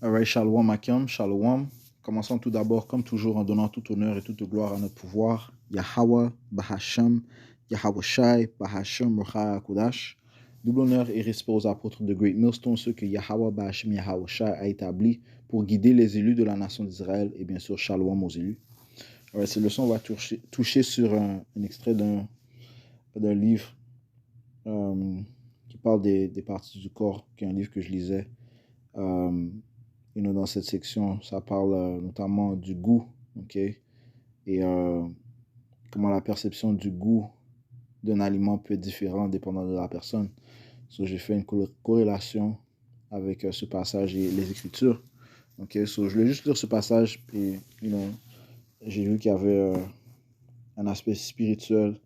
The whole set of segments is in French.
Alright, Shalom Akim, Shalom. Commençons tout d'abord, comme toujours, en donnant tout honneur et toute gloire à notre pouvoir. Yahweh, Bahashem, Yahweh Shai, Bahashem, Rucha Kudash. Double honneur et respect aux apôtres de Great Millstone, ceux que Yahweh, Bahashem, Yahweh Shai a établis pour guider les élus de la nation d'Israël et bien sûr, Shalom aux élus. Alright, cette leçon va toucher sur un extrait d'un livre qui parle des parties du corps, qui est un livre que je lisais. Dans cette section, ça parle notamment du goût, ok, et comment la perception du goût d'un aliment peut être différente dépendant de la personne. So, j'ai fait une corrélation avec ce passage et les Écritures. Ok, so, je voulais juste lire ce passage et j'ai vu qu'il y avait un aspect spirituel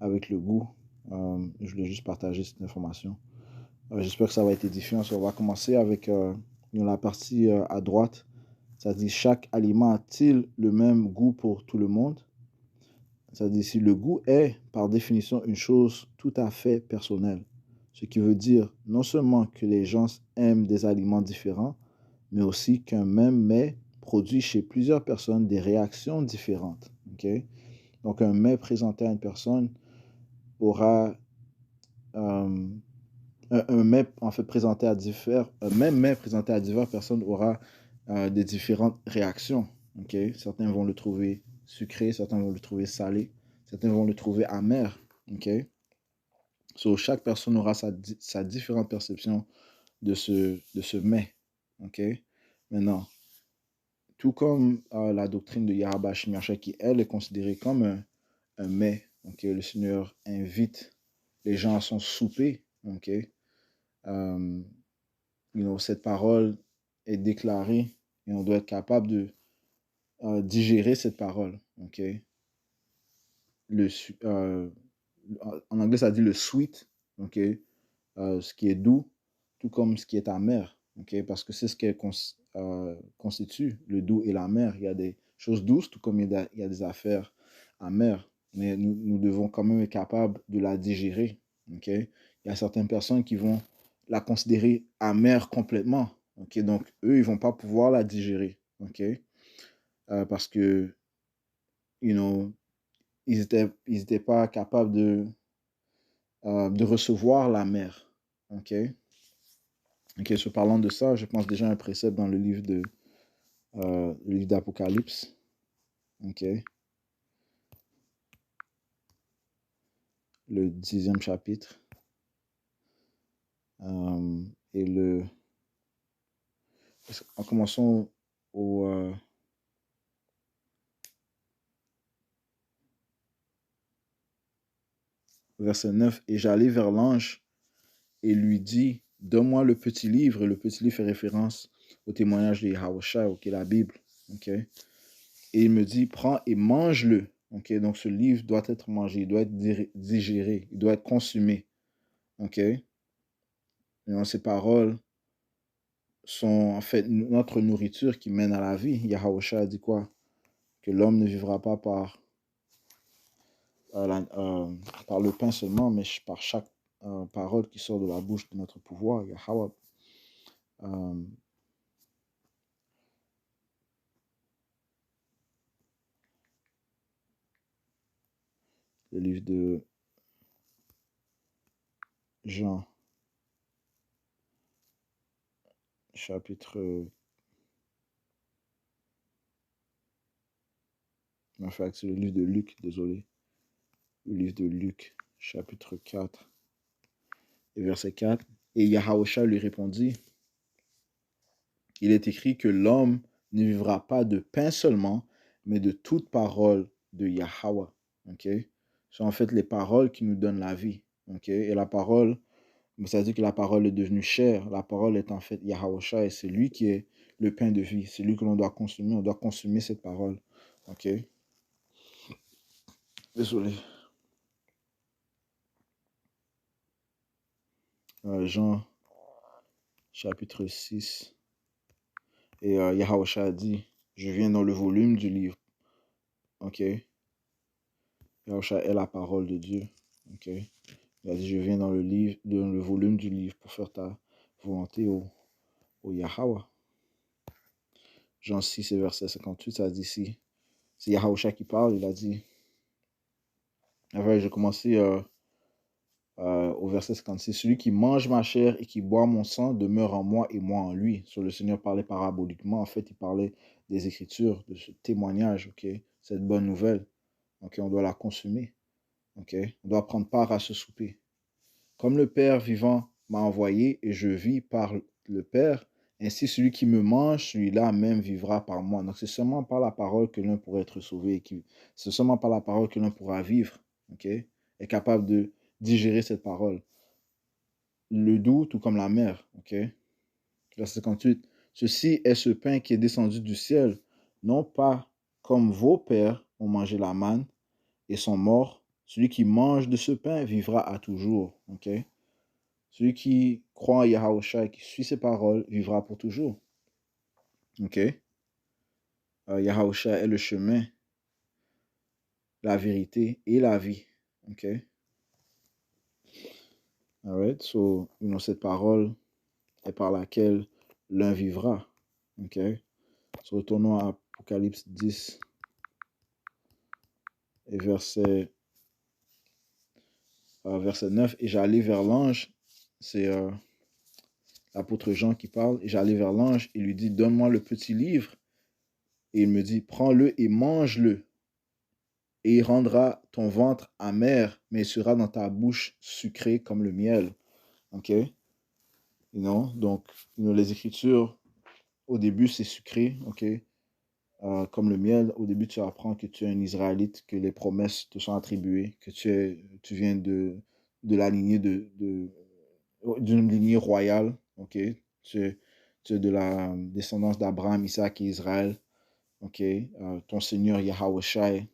avec le goût. Je voulais juste partager cette information. J'espère que ça va être édifiant. So, on va commencer avec la partie à droite. Ça dit, chaque aliment a-t-il le même goût pour tout le monde? Ça dit, si le goût est, par définition, une chose tout à fait personnelle. Ce qui veut dire non seulement que les gens aiment des aliments différents, mais aussi qu'un même mets produit chez plusieurs personnes des réactions différentes. Okay? Donc, un mets présenté à une personne aura... un mets en fait présenté à un même mets présenté à diverses personnes aura des différentes réactions. Okay? Certains vont le trouver sucré, certains vont le trouver salé, certains vont le trouver amer. Okay? So, chaque personne aura sa différente perception de ce mets. Okay? Maintenant, tout comme la doctrine de Yahweh Shemiacha, qui elle est considérée comme un mets, okay? Le Seigneur invite les gens à son souper. Okay? Cette parole est déclarée et on doit être capable de digérer cette parole. Okay? En anglais, ça dit le sweet, okay? Ce qui est doux, tout comme ce qui est amer. Okay? Parce que c'est ce qui constitue le doux et l'amer. Il y a des choses douces, tout comme il y a des affaires amères. Mais nous devons quand même être capables de la digérer. Okay? Il y a certaines personnes qui vont la considérer amère complètement. Okay? Donc, eux, ils ne vont pas pouvoir la digérer. Okay? Parce que, ils n'étaient pas capables de recevoir la mer. Ok? Ok, so parlant de ça, je pense déjà à un précepte dans le livre d'Apocalypse. Ok? Le 10e chapitre. Et en commençant au verset 9, et j'allai vers l'ange et lui dit, donne-moi le petit livre. Et le petit livre fait référence au témoignage de Yahushua, ok, la Bible. Ok? Et il me dit, prends et mange-le. Ok? Donc ce livre doit être mangé, il doit être digéré, il doit être consumé. Ok? Et donc, ces paroles sont en fait notre nourriture qui mène à la vie. Yahushua a dit quoi? Que l'homme ne vivra pas par le pain seulement, mais par chaque parole qui sort de la bouche de notre pouvoir. Yahweh. Le livre de Jean, chapitre... En fait, c'est le livre de Luc, désolé. Le livre de Luc, chapitre 4, et verset 4. Et Yahushua lui répondit, il est écrit que l'homme ne vivra pas de pain seulement, mais de toute parole de Yahweh. Okay? C'est en fait les paroles qui nous donnent la vie. Okay? Et la parole, ça dit que la parole est devenue chair. La parole est en fait Yahushua et c'est lui qui est le pain de vie. C'est lui que l'on doit consommer. On doit consommer cette parole. Ok? Désolé. Jean, chapitre 6. Et Yahushua a dit, je viens dans le volume du livre. Ok? Yahushua est la parole de Dieu. Ok? Il a dit, je viens dans le volume du livre pour faire ta volonté au Yahweh. Jean 6 et verset 58, ça dit ici, c'est Yahusha qui parle, il a dit, enfin, j'ai commencé au verset 56, celui qui mange ma chair et qui boit mon sang demeure en moi et moi en lui. Sur le Seigneur parlait paraboliquement, en fait, il parlait des Écritures, de ce témoignage, ok, cette bonne nouvelle, ok, on doit la consommer, ok, on doit prendre part à ce souper. Comme le Père vivant m'a envoyé et je vis par le Père, ainsi celui qui me mange, celui-là même vivra par moi. Donc c'est seulement par la parole que l'un pourra être sauvé, c'est seulement par la parole que l'un pourra vivre, ok, est capable de digérer cette parole. Le doux, tout comme la mer, ok. Verset 58. Ceci est ce pain qui est descendu du ciel, non pas comme vos pères ont mangé la manne et sont morts. Celui qui mange de ce pain vivra à toujours, ok. Celui qui croit en Yahusha et qui suit ses paroles vivra pour toujours. Ok? Yahusha est le chemin, la vérité et la vie. Ok? Alright? So, cette parole est par laquelle l'un vivra. Ok? So, retournons à Apocalypse 10 et verset 9. Et j'allais vers l'ange, c'est l'apôtre Jean qui parle, et j'allais vers l'ange et lui dit, donne-moi le petit livre. Et il me dit, prends-le et mange-le. Et il rendra ton ventre amer, mais il sera dans ta bouche sucré comme le miel. OK? Donc, les Écritures, au début, c'est sucré, OK? Comme le miel, au début, tu apprends que tu es un Israélite, que les promesses te sont attribuées, que tu viens de la lignée d'une lignée royale, OK? Tu es de la descendance d'Abraham, Isaac et Israël, OK? Ton Seigneur Yahweh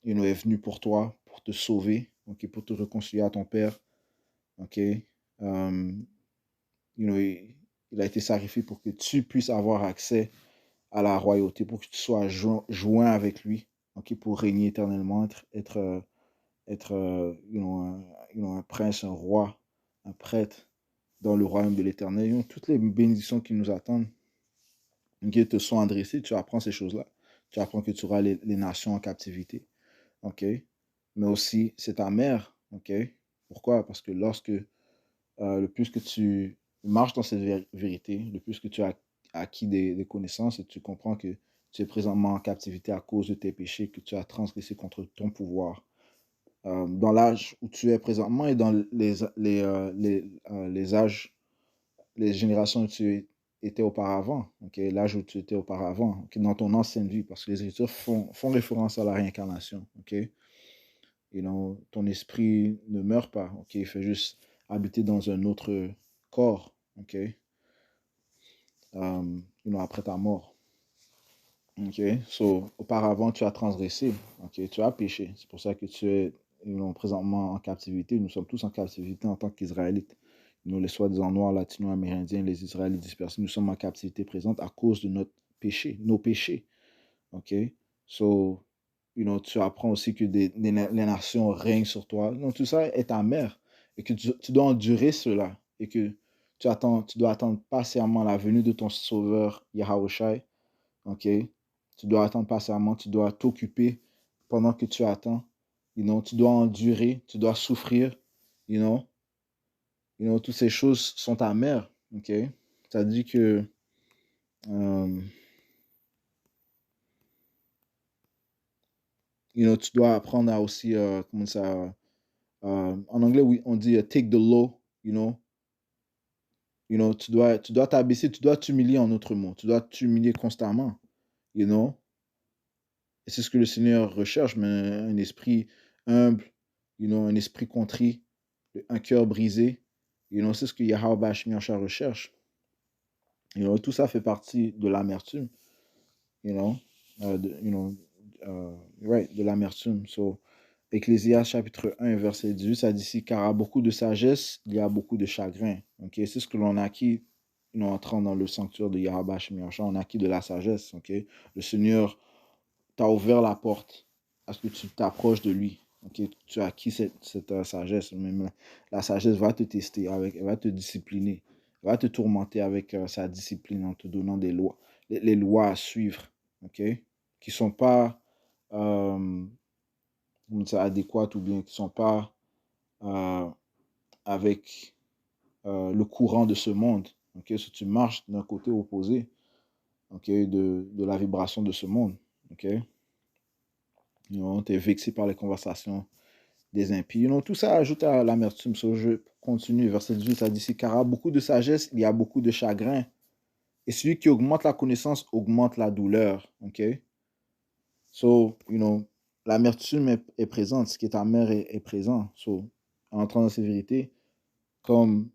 est venu pour toi, pour te sauver, okay, pour te réconcilier à ton Père. Okay? Il a été sacrifié pour que tu puisses avoir accès à la royauté, pour que tu sois joint avec lui, okay, pour régner éternellement, être un prince, un roi, un prêtre dans le royaume de l'éternel. Toutes les bénédictions qui nous attendent, qui te sont adressées, tu apprends ces choses-là. Tu apprends que tu auras les nations en captivité. OK? Mais aussi, c'est ta mère. OK? Pourquoi? Parce que le plus que tu marches dans cette vérité, le plus que tu as acquis des connaissances et tu comprends que tu es présentement en captivité à cause de tes péchés, que tu as transgressé contre ton pouvoir. Dans l'âge où tu es présentement et dans les âges, les générations où tu étais auparavant, okay? L'âge où tu étais auparavant, okay? Dans ton ancienne vie, parce que les Écritures font référence à la réincarnation. Okay? Ton esprit ne meurt pas, ok? Il fait juste habiter dans un autre corps, ok? Après ta mort. Ok? So, auparavant, tu as transgressé, ok? Tu as péché. C'est pour ça que tu es présentement en captivité. Nous sommes tous en captivité en tant qu'Israélites. Les soi-disant noirs, latino-amérindiens, les Israélites dispersés, nous sommes en captivité présente à cause de notre péché, nos péchés. Ok? So, tu apprends aussi que les nations règnent sur toi. Donc, tout ça est amer et que tu dois endurer cela et que tu dois attendre patiemment la venue de ton sauveur Yahushua. Ok? Tu dois attendre patiemment, tu dois t'occuper pendant que tu attends. Tu dois endurer, tu dois souffrir. Toutes ces choses sont amères. Ok? Ça dit que tu dois apprendre à aussi, comment ça, en anglais, oui, on dit take the low, tu dois t'abaisser, tu dois t'humilier en autre mot, tu dois t'humilier constamment, et c'est ce que le Seigneur recherche, mais un esprit humble, un esprit contrit, un cœur brisé, c'est ce que Yahweh Bashmi recherche. Tout ça fait partie de l'amertume, de l'amertume. So, Ecclésiaste chapitre 1, verset 18, ça dit ici, car à beaucoup de sagesse, il y a beaucoup de chagrin. Okay? C'est ce que l'on a acquis en entrant dans le sanctuaire de Yahweh Shemi, on a acquis de la sagesse. Okay? Le Seigneur t'a ouvert la porte à ce que tu t'approches de lui. Okay? Tu as acquis cette sagesse. Même la sagesse va te tester, elle va te discipliner. Il va te tourmenter avec sa discipline en te donnant des lois, les lois à suivre, ok? Qui ne sont pas adéquates ou bien qui ne sont pas euh, avec le courant de ce monde. Ok? Si tu marches d'un côté opposé, ok, de la vibration de ce monde. Ok? Tu es vexé par les conversations des impies. Tout ça ajoute à l'amertume. So, je continue. Verset 18, ça dit ici, car à beaucoup de sagesse, il y a beaucoup de chagrin. Et celui qui augmente la connaissance augmente la douleur. Ok? So, l'amertume est présente. Ce qui est amer est présent. So, en entrant dans ces vérités, comme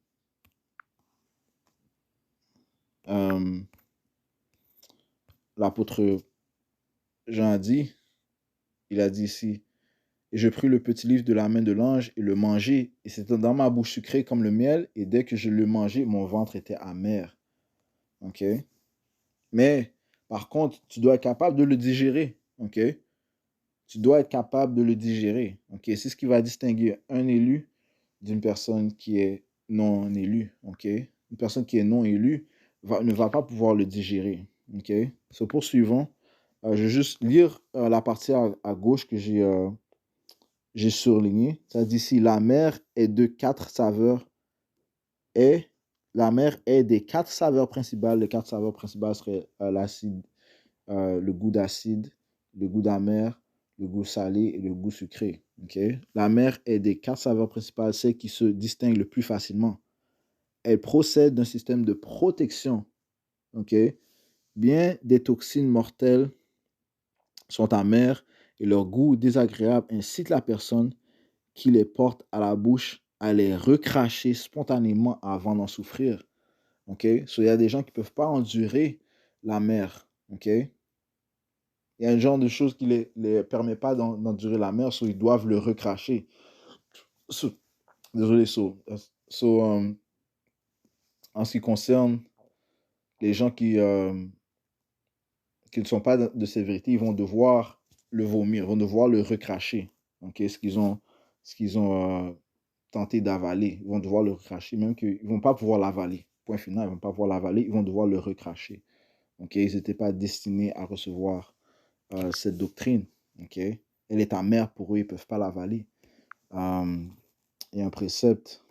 l'apôtre Jean a dit, il a dit ici, et je pris le petit livre de la main de l'ange et le mangeai, et c'était dans ma bouche sucré comme le miel, et dès que je le mangeai, mon ventre était amer. Ok? Mais, par contre, tu dois être capable de le digérer. Ok? Tu dois être capable de le digérer. Ok? C'est ce qui va distinguer un élu d'une personne qui est non élue. Ok? Une personne qui est non élue ne va pas pouvoir le digérer. Ok? So, poursuivons. Je vais juste lire la partie à gauche que j'ai surligné. Ça dit ici, la mer est de 4 saveurs. Et la mer est des 4 saveurs principales. Les 4 saveurs principales seraient l'acide, le goût d'acide, le goût d'amer, le goût salé et le goût sucré. Okay? La mer est des 4 saveurs principales, celle qui se distingue le plus facilement. Elle procède d'un système de protection. Okay? Bien des toxines mortelles sont amères et leur goût désagréable incite la personne qui les porte à la bouche à les recracher spontanément avant d'en souffrir. OK? So, il y a des gens qui ne peuvent pas endurer la mer. OK? Il y a un genre de choses qui ne les permet pas d'endurer la mer, so ils doivent le recracher. So, désolé, en ce qui concerne les gens qui ne sont pas de sévérité, ils vont devoir le vomir, ils vont devoir le recracher. Okay? Ce qu'ils ont tenté d'avaler, ils vont devoir le recracher, même qu'ils ne vont pas pouvoir l'avaler. Point final, ils ne vont pas pouvoir l'avaler, ils vont devoir le recracher. Okay? Ils n'étaient pas destinés à recevoir cette doctrine. Okay? Elle est amère pour eux, ils ne peuvent pas l'avaler. Il y a un précepte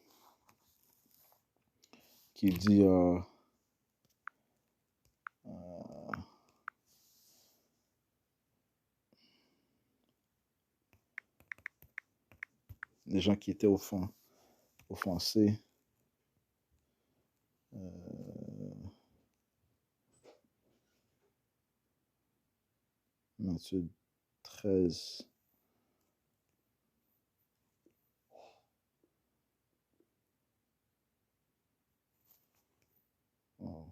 qui dit les gens qui étaient offensés. Matthieu 13. Oh.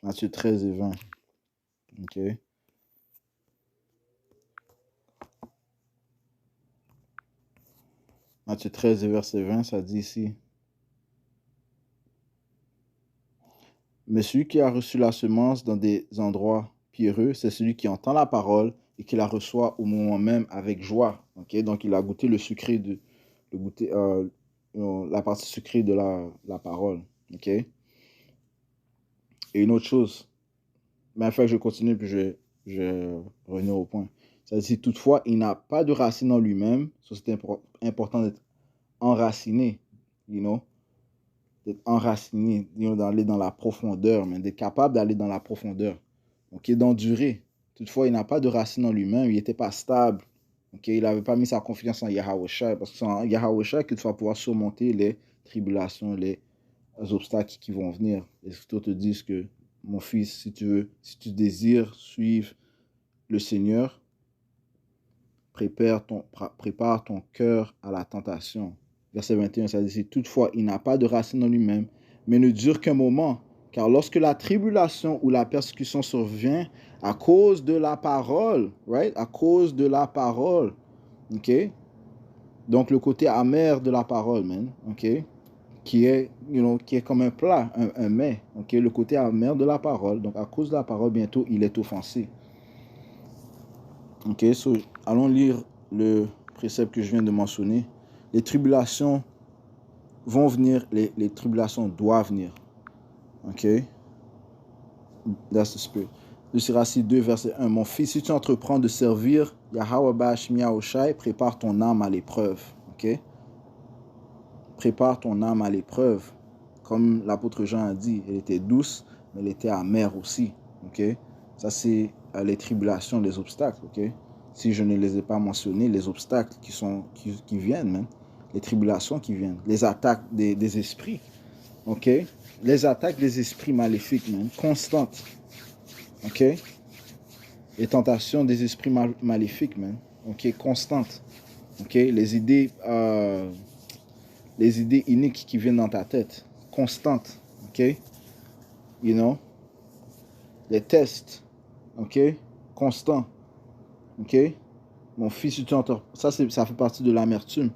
Matthieu 13 et 20. OK. Matthieu 13 et verset 20, ça dit ici. Mais celui qui a reçu la semence dans des endroits pierreux, c'est celui qui entend la parole et qui la reçoit au moment même avec joie. Okay? Donc, il a goûté la partie sucrée de la parole. Okay? Et une autre chose, mais enfin, je continue puis je vais revenir au point. Ça dit, toutefois, il n'a pas de racine en lui-même. Ça, c'est important d'être enraciné, d'être enraciné, d'aller dans la profondeur, mais d'être capable d'aller dans la profondeur. OK, d'endurer. Toutefois, il n'a pas de racine en lui-même, il n'était pas stable. OK, il n'avait pas mis sa confiance en Yahweh, parce que c'est en Yahweh qu'il va pouvoir surmonter les tribulations, les obstacles qui vont venir. Les Écritures te disent que, mon fils, si tu désires suivre le Seigneur, prépare ton cœur à la tentation. Verset 21, ça dit, toutefois, il n'a pas de racine en lui-même, mais ne dure qu'un moment. Car lorsque la tribulation ou la persécution survient à cause de la parole, right? À cause de la parole, ok? Donc, le côté amer de la parole, man, ok? qui est, qui est comme un plat, un mets, ok, le côté amer de la parole. Donc, à cause de la parole, bientôt, il est offensé. Ok, so, allons lire le précepte que je viens de mentionner. Les tribulations vont venir, les tribulations doivent venir. Ok, that's the spirit. Le Siracide 2, verset 1. Mon fils, si tu entreprends de servir Yahweh Ba'ashmi Yahushai, prépare ton âme à l'épreuve. Ok, prépare ton âme à l'épreuve. Comme l'apôtre Jean a dit, elle était douce, mais elle était amère aussi. Ok, ça c'est les tribulations, les obstacles. Ok, si je ne les ai pas mentionnés, les obstacles qui viennent, même, les tribulations qui viennent, les attaques des esprits. Ok, les attaques des esprits maléfiques, même, constantes. Ok, les tentations des esprits maléfiques, même. Ok, constantes. Ok, les idées iniques qui viennent dans ta tête, constantes. Ok, you know, les tests, ok, constants. Ok, mon fils, si tu entends, ça fait partie de l'amertume,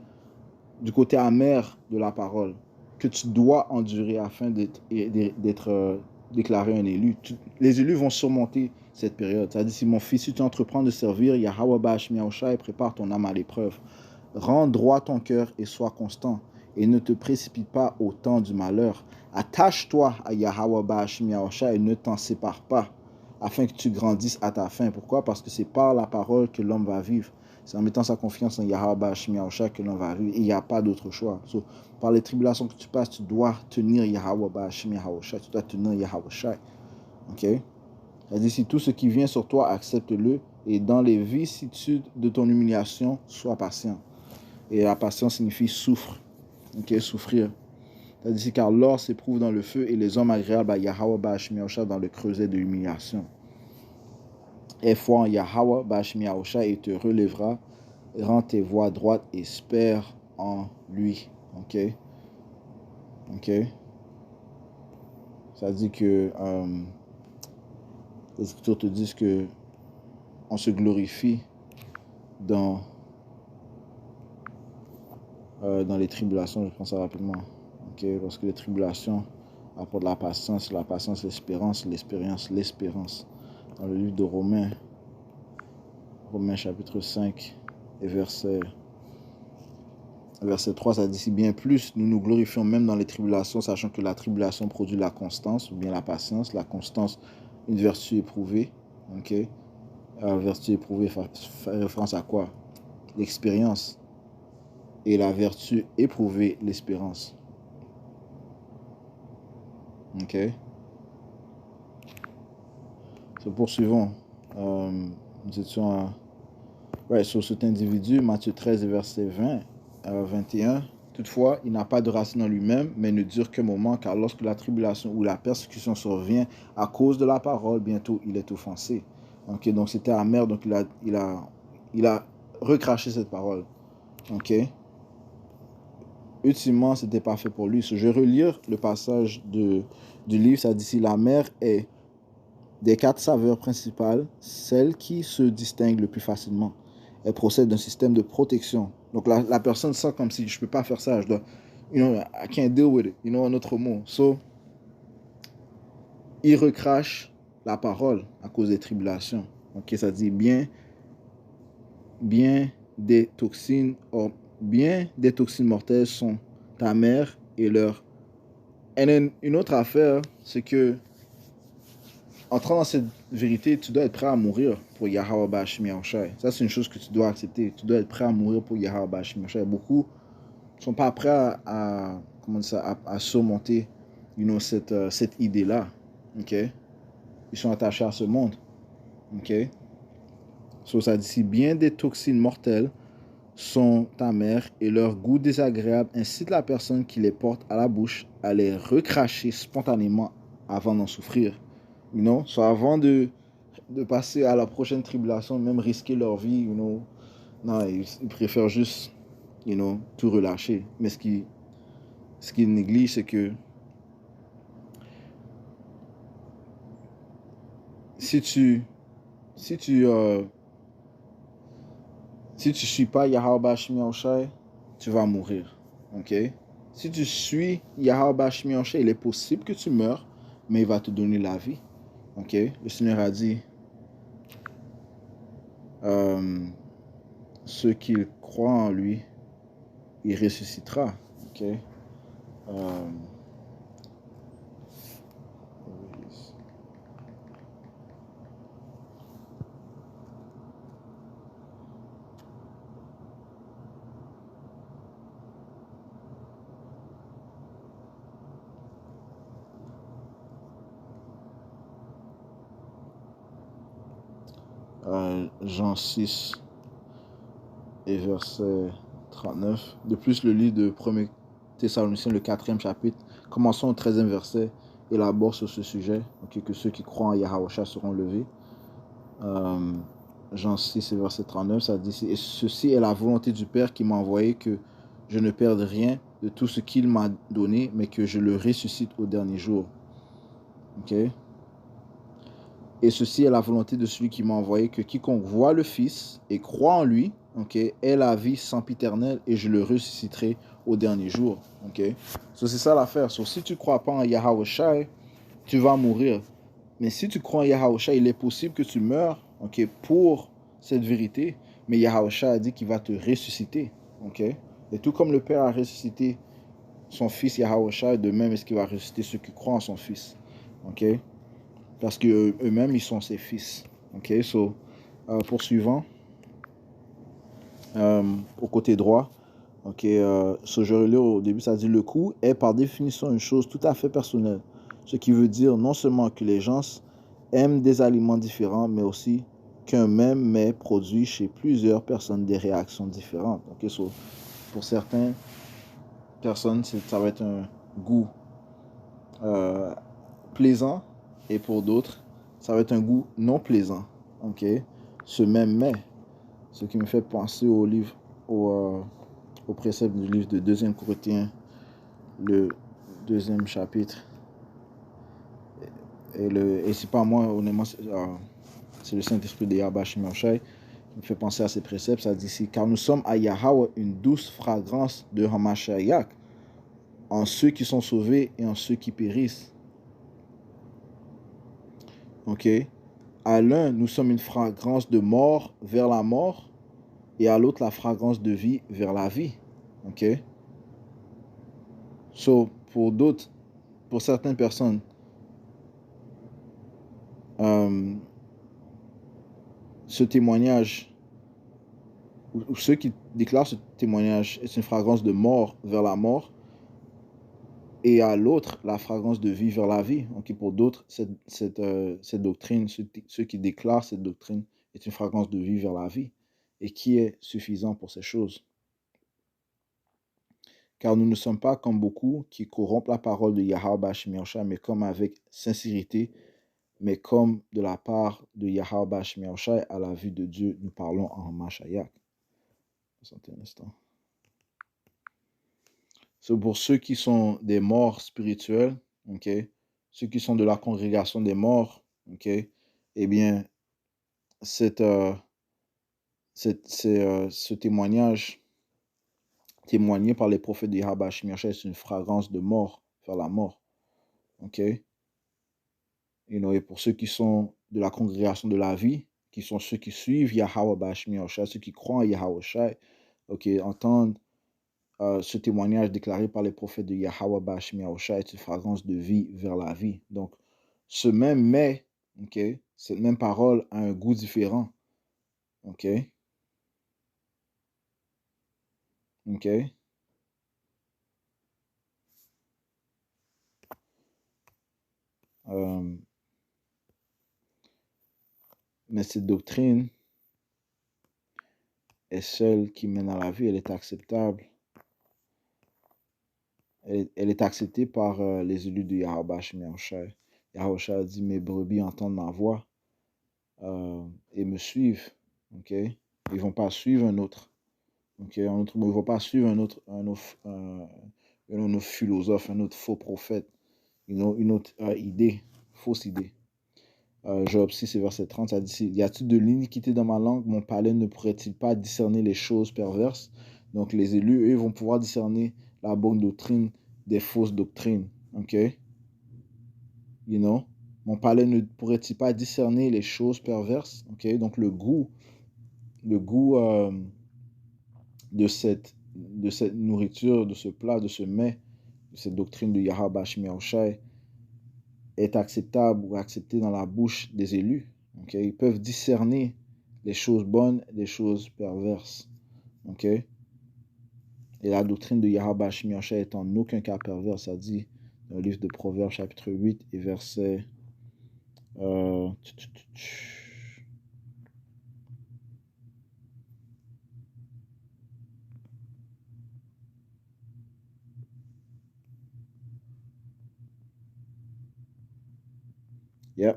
du côté amer de la parole, que tu dois endurer afin d'être déclaré un élu. Les élus vont surmonter cette période. Ça dit, si mon fils, si tu entreprends de servir Yahweh Ba'ashmi Yahushai, prépare ton âme à l'épreuve. Rends droit ton cœur et sois constant, et ne te précipite pas au temps du malheur. Attache-toi à Yahweh Ba'ashmi Yahushai et ne t'en sépare pas, afin que tu grandisses à ta fin. Pourquoi? Parce que c'est par la parole que l'homme va vivre. C'est en mettant sa confiance en Yahweh Ba'ashmi Yahushai que l'on va vivre. Et il n'y a pas d'autre choix. So, par les tribulations que tu passes, tu dois tenir Yahweh Ba'ashmi Yahushai. Tu dois tenir Yahushai. Ok? C'est-à-dire, si tout ce qui vient sur toi, accepte-le. Et dans les vicissitudes de ton humiliation, sois patient. Et la patience signifie souffre. Ok? Souffrir. C'est-à-dire, car l'or s'éprouve dans le feu et les hommes agréables à Yahweh Ba'ashmi Yahushai dans le creuset de l'humiliation. Aie foi en Yahweh Ba'ashmi Yahushai et te relèvera. Rends tes voies droites et espère en lui. Ok? Ok? Ça dit que les Écritures te disent que on se glorifie dans les tribulations. Je pense ça rapidement. Ok? Parce que les tribulations apportent la patience l'espérance, l'espérance. Dans le livre de Romains chapitre 5 et verset 3, ça dit, si bien plus, nous nous glorifions même dans les tribulations, sachant que la tribulation produit la constance, ou bien la patience. La constance, une vertu éprouvée. Ok? Vertu éprouvée fait référence à quoi? L'expérience. Et la vertu éprouvée, l'espérance. Ok? Poursuivons. Nous étions sur cet individu, Matthieu 13, verset 20 à 21. Toutefois, il n'a pas de racine en lui-même, mais ne dure qu'un moment, car lorsque la tribulation ou la persécution survient à cause de la parole, bientôt il est offensé. Ok, donc c'était amer, donc il a recraché cette parole. Ok. Ultimement, c'était pas fait pour lui. Je vais relire le passage du livre. Ça dit ici, la mer est des 4 saveurs principales, celle qui se distingue le plus facilement. Elle procède d'un système de protection. Donc la personne sent comme si je peux pas faire ça, je dois, I can't deal with it, un autre mot. So, il recrache la parole à cause des tribulations. Ok, ça dit bien des toxines mortelles sont amères et leur. Et une autre affaire, c'est que entrant dans cette vérité, tu dois être prêt à mourir pour Yahweh Ba'ashmi Yahushai. Ça, c'est une chose que tu dois accepter. Tu dois être prêt à mourir pour Yahweh Ba'ashmi Yahushai. Beaucoup ne sont pas prêts à surmonter cette idée-là. Okay? Ils sont attachés à ce monde. Okay? So, ça dit, si bien des toxines mortelles sont amères et leur goût désagréable incite la personne qui les porte à la bouche à les recracher spontanément avant d'en souffrir. So, avant de passer à la prochaine tribulation, même risquer leur vie, non, ils préfèrent juste, tout relâcher. Mais ce qu'ils négligent, c'est que si tu suis pas Yahweh Ba'ashmi Yahushai, tu vas mourir. Ok? Si tu suis Yahweh Bashmi Yahushua, il est possible que tu meurs, mais il va te donner la vie. Ok? Le Seigneur a dit, ceux qui croient en lui, il ressuscitera. Ok? Euh, Jean 6 et verset 39. De plus, le livre de 1er Thessaloniciens, le 4e chapitre, commençons au 13e verset, élabore sur ce sujet, okay, que ceux qui croient en Yahweh seront levés. Jean 6 et verset 39, ça dit, et ceci est la volonté du Père qui m'a envoyé, que je ne perde rien de tout ce qu'il m'a donné, mais que je le ressuscite au dernier jour. Ok? Et ceci est la volonté de celui qui m'a envoyé, que quiconque voit le Fils et croit en lui, okay, ait la vie sempiternelle, et je le ressusciterai au dernier jour. Okay? So, c'est ça l'affaire. So, si tu ne crois pas en Yahweh Shai, tu vas mourir. Mais si tu crois en Yahweh Shai, il est possible que tu meurs, okay, pour cette vérité. Mais Yahweh Shai a dit qu'il va te ressusciter. Okay? Et tout comme le Père a ressuscité son Fils Yahweh Shai, de même est-ce qu'il va ressusciter ceux qui croient en son Fils. Okay? Parce qu'eux-mêmes, ils sont ses fils. Ok, so, poursuivant, au côté droit, ok, so je relis au début, ça dit le coup est par définition une chose tout à fait personnelle. Ce qui veut dire non seulement que les gens aiment des aliments différents, mais aussi qu'un même mets produit chez plusieurs personnes des réactions différentes. Ok, so, pour certaines personnes, ça va être un goût plaisant, et pour d'autres, ça va être un goût non plaisant. Ok, ce même mets, ce qui me fait penser au livre, au précepte du livre de 2 Corinthiens, le 2e chapitre. Et c'est pas moi, honnêtement, c'est le Saint-Esprit de Yahweh Shai qui me fait penser à ces préceptes. Ça dit ici, car nous sommes à Yahweh une douce fragrance de Hamashiach en ceux qui sont sauvés et en ceux qui périssent. Ok. À l'un, nous sommes une fragrance de mort vers la mort, et à l'autre, la fragrance de vie vers la vie. Ok. So, pour d'autres, pour certaines personnes, ce témoignage, ou ceux qui déclarent ce témoignage, est une fragrance de mort vers la mort, et à l'autre, la fragrance de vie vers la vie. Donc, pour d'autres, cette doctrine, ceux qui déclarent cette doctrine, est une fragrance de vie vers la vie, et qui est suffisant pour ces choses. Car nous ne sommes pas comme beaucoup qui corrompent la parole de Yahweh Bashmi Yahushua, mais comme avec sincérité, mais comme de la part de Yahweh Bashmi Yahushua, à la vue de Dieu, nous parlons en Mashayak. Un instant. C'est pour ceux qui sont des morts spirituels, ok, ceux qui sont de la congrégation des morts, ok, eh bien, ce témoignage témoigné par les prophètes de Yahweh Bashmi Yahushua, c'est une fragrance de mort vers la mort, ok. Et pour ceux qui sont de la congrégation de la vie, qui sont ceux qui suivent Yahweh Bashmi Yahushua, ceux qui croient en Yahweh Shai, ok, entendent ce témoignage déclaré par les prophètes de Yahweh Bashmi Yahushua est une fragrance de vie vers la vie. Donc, ce même mais, ok, cette même parole a un goût différent, ok, ok. Mais cette doctrine est celle qui mène à la vie, elle est acceptable. Elle est acceptée par les élus de Yahweh Bashmi Yahushua. Yahweh Shai a dit, mes brebis entendent ma voix et me suivent. Ok, ils ne vont pas suivre un autre. Ok, ils ne vont pas suivre un autre philosophe, un autre faux prophète, une autre idée, fausse idée. Job 6, verset 30, ça dit, y a-t-il de l'iniquité dans ma langue? Mon palais ne pourrait-il pas discerner les choses perverses? Donc les élus, eux, vont pouvoir discerner la bonne doctrine des fausses doctrines. OK? You know? Mon palais ne pourrait-il pas discerner les choses perverses? OK? Donc le goût de cette nourriture, de ce plat, de ce mets, de cette doctrine de Yahweh Shai est acceptable ou accepté dans la bouche des élus. Okay? Ils peuvent discerner les choses bonnes des choses perverses. Okay? Et la doctrine de Yahweh Shai est en aucun cas perverse. Ça dit dans le livre de Proverbes, chapitre 8 et verset...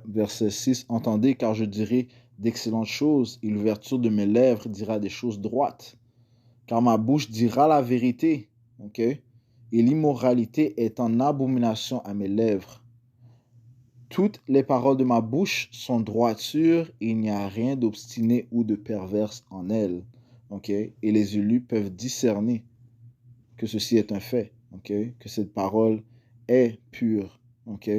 verset 6. Entendez, car je dirai d'excellentes choses, et l'ouverture de mes lèvres dira des choses droites. Car ma bouche dira la vérité, ok? Et l'immoralité est en abomination à mes lèvres. Toutes les paroles de ma bouche sont droiture, et il n'y a rien d'obstiné ou de perverse en elles, ok? Et les élus peuvent discerner que ceci est un fait, ok? Que cette parole est pure, ok?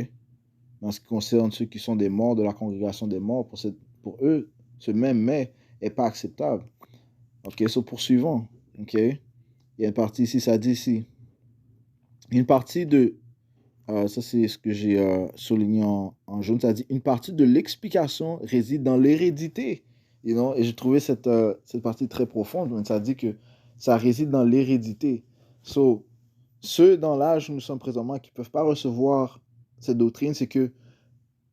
En ce qui concerne ceux qui sont des morts de la congrégation des morts, pour eux, ce même mais n'est pas acceptable. Ok, so poursuivons. Ok, il y a une partie ici, ça dit ici. Une partie de, ça c'est ce que j'ai souligné en jaune, ça dit une partie de l'explication réside dans l'hérédité. You know? Et j'ai trouvé cette partie très profonde. Ça dit que ça réside dans l'hérédité. So, ceux dans l'âge où nous sommes présentement qui ne peuvent pas recevoir cette doctrine, c'est que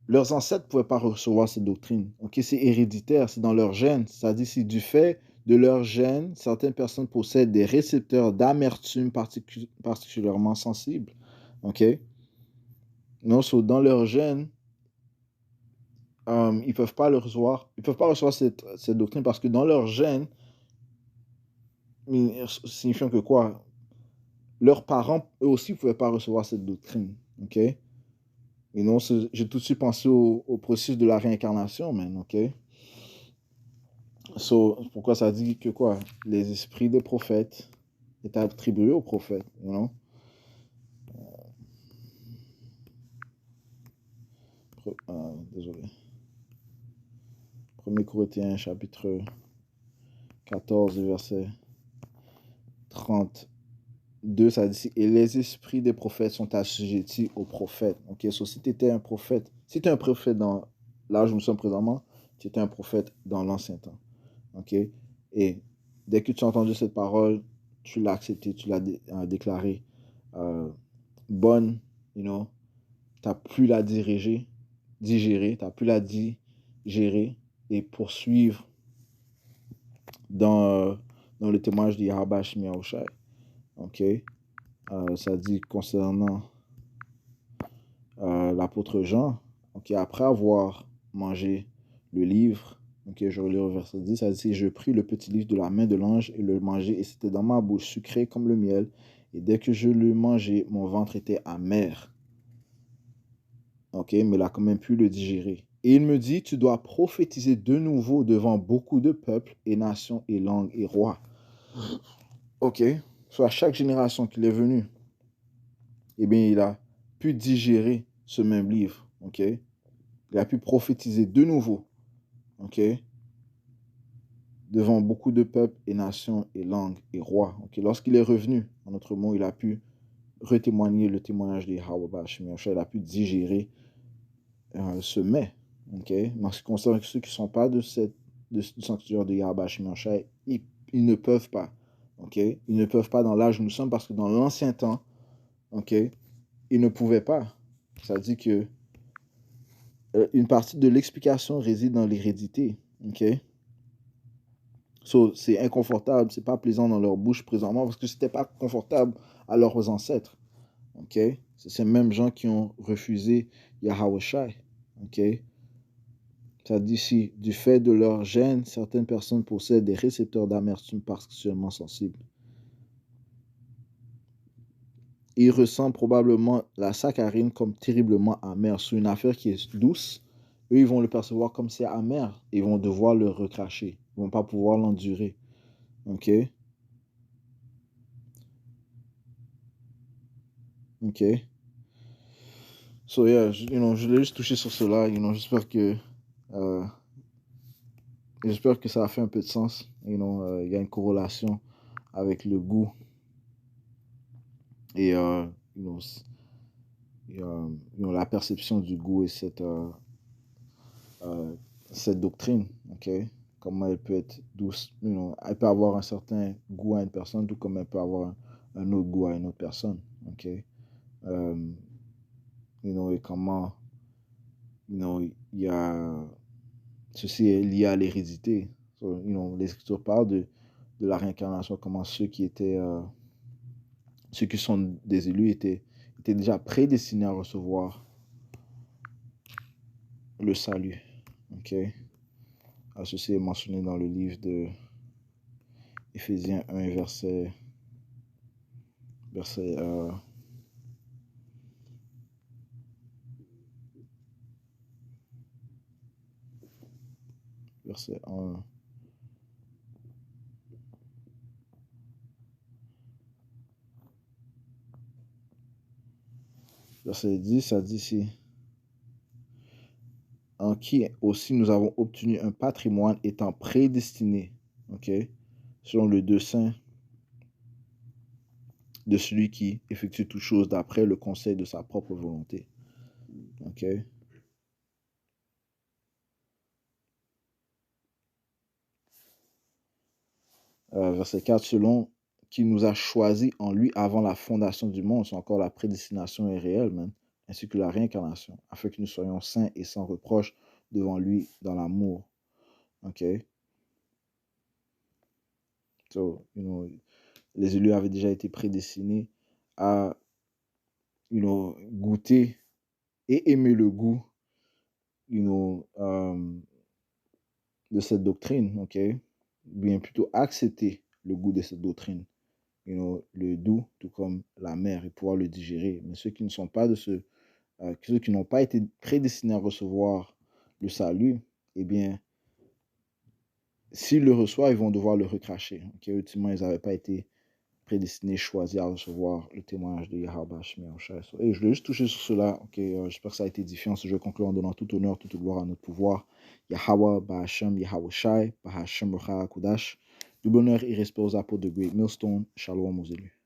leurs ancêtres ne pouvaient pas recevoir cette doctrine. Okay? C'est héréditaire, c'est dans leur gène. C'est-à-dire, c'est du fait de leur gène, certaines personnes possèdent des récepteurs d'amertume particulièrement sensibles. Okay? Non, so, dans leur gène, ils ne peuvent pas le recevoir. Ils peuvent pas recevoir cette doctrine parce que dans leur gène, signifiant que quoi? Leurs parents, eux aussi, ne pouvaient pas recevoir cette doctrine. OK? Et non, j'ai tout de suite pensé au processus de la réincarnation, man, ok? So, pourquoi ça dit que quoi? Les esprits des prophètes étaient attribués aux prophètes, you know? Désolé. 1 Corinthiens, chapitre 14, verset 32, ça dit, et les esprits des prophètes sont assujettis aux prophètes. Ok, so si tu étais un prophète, si tu es un prophète dans l'âge où nous sommes présentement, tu étais un prophète dans l'ancien temps. Ok, et dès que tu as entendu cette parole, tu l'as acceptée, tu l'as déclarée bonne, you know, tu n'as plus la digérer, tu n'as plus la digérer et poursuivre dans le témoignage de Yahweh Shai. Ok, ça dit concernant l'apôtre Jean, ok, après avoir mangé le livre, ok, je relis au verset 10, ça dit, je pris le petit livre de la main de l'ange et le mangeai, et c'était dans ma bouche sucré comme le miel, et dès que je le mangeai, mon ventre était amer. Ok, mais il a quand même pu le digérer. Et il me dit, tu dois prophétiser de nouveau devant beaucoup de peuples et nations et langues et rois. Ok, soit à chaque génération qu'il est venu, eh bien, il a pu digérer ce même livre. Ok, il a pu prophétiser de nouveau. Ok, devant beaucoup de peuples et nations et langues et rois. Ok, lorsqu'il est revenu, en d'autres mots, il a pu retémoigner le témoignage de Yahweh. Il a pu digérer ce mets. Okay? Mais en ce qui concerne ceux qui ne sont pas du sanctuaire de Yahweh, ils ne peuvent pas. Okay? Ils ne peuvent pas dans l'âge où nous sommes parce que dans l'ancien temps, okay, ils ne pouvaient pas. Ça dit que une partie de l'explication réside dans l'hérédité. Okay? So, c'est inconfortable, c'est pas plaisant dans leur bouche présentement parce que c'était pas confortable à leurs ancêtres. Okay? C'est ces mêmes gens qui ont refusé Yahweh Shai. Okay? Ça dit ici, du fait de leur gène, certaines personnes possèdent des récepteurs d'amertume particulièrement sensibles. Ils ressentent probablement la saccharine comme terriblement amère. Sur une affaire qui est douce, eux, ils vont le percevoir comme c'est amer. Ils vont devoir le recracher. Ils ne vont pas pouvoir l'endurer. OK? Ok. So, yeah, je l'ai juste touché sur cela. Euh, j'espère que ça a fait un peu de sens. Il y a une corrélation avec le goût et you know, la perception du goût et euh, cette doctrine, ok? Comment elle peut être douce, elle peut avoir un certain goût à une personne, tout comme elle peut avoir un autre goût à une autre personne, ok? Euh, et comment, il y a, ceci est lié à l'hérédité. So, les Écritures parlent de la réincarnation, comment ceux qui sont des élus étaient déjà prédestinés à recevoir le salut, ok? Ceci est mentionné dans le livre de Éphésiens 1, verset, verset 1. Verset 10, ça dit ici, en qui aussi nous avons obtenu un patrimoine étant prédestiné, ok, selon le dessein de celui qui effectue toutes choses d'après le conseil de sa propre volonté. Ok. Verset 4, selon qui nous a choisis en lui avant la fondation du monde, c'est encore la prédestination est réelle, même, ainsi que la réincarnation, afin que nous soyons saints et sans reproche devant lui dans l'amour. Ok. So, les élus avaient déjà été prédestinés à, goûter et aimer le goût, de cette doctrine, ok? Bien plutôt accepter le goût de cette doctrine, le doux, tout comme la mer, et pouvoir le digérer. Mais ceux qui ne sont pas ceux qui n'ont pas été prédestinés à recevoir le salut, eh bien, s'ils le reçoivent, ils vont devoir le recracher. Ok? Ultimement, ils n'avaient pas été prédestinés, choisis à recevoir le témoignage de Yahweh Shemi Oshai. Et je voulais juste toucher sur cela. Ok? J'espère que ça a été édifiant. Je vais conclure en donnant tout honneur, toute gloire à notre pouvoir. Yahweh Bahashem, Yahweh Shai, Bahashem Rocha Kudash. Double honneur et respect aux apôtres de Great Millstone. Shalom aux élus.